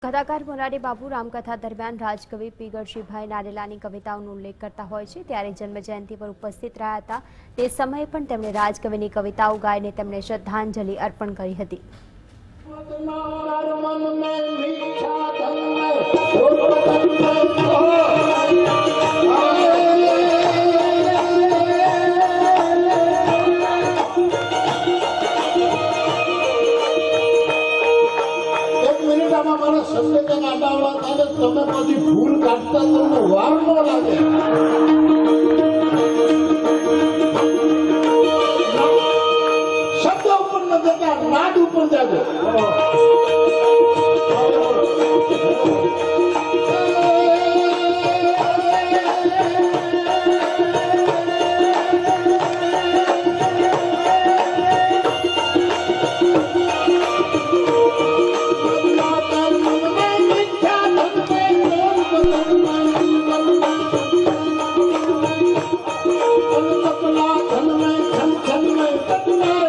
કથાકાર મોરારી બાબુ રામકથા દરમિયાન રાજકવિ પીગળશીભાઈ નારેલાની કવિતાઓનો ઉલ્લેખ કરતા હોય છે ત્યારે જન્મજયંતિ પર ઉપસ્થિત રહ્યા હતા તે સમયે પણ તેમણે રાજકવિની કવિતાઓ ગાઈને તેમને શ્રદ્ધાંજલિ અર્પણ કરી હતી। તમે પછી ભૂલ કાઢતા તમને વાર ન લાગે। શબ્દ ઉપર ન જતા નાદ ઉપર જાજો। धन में छन छन में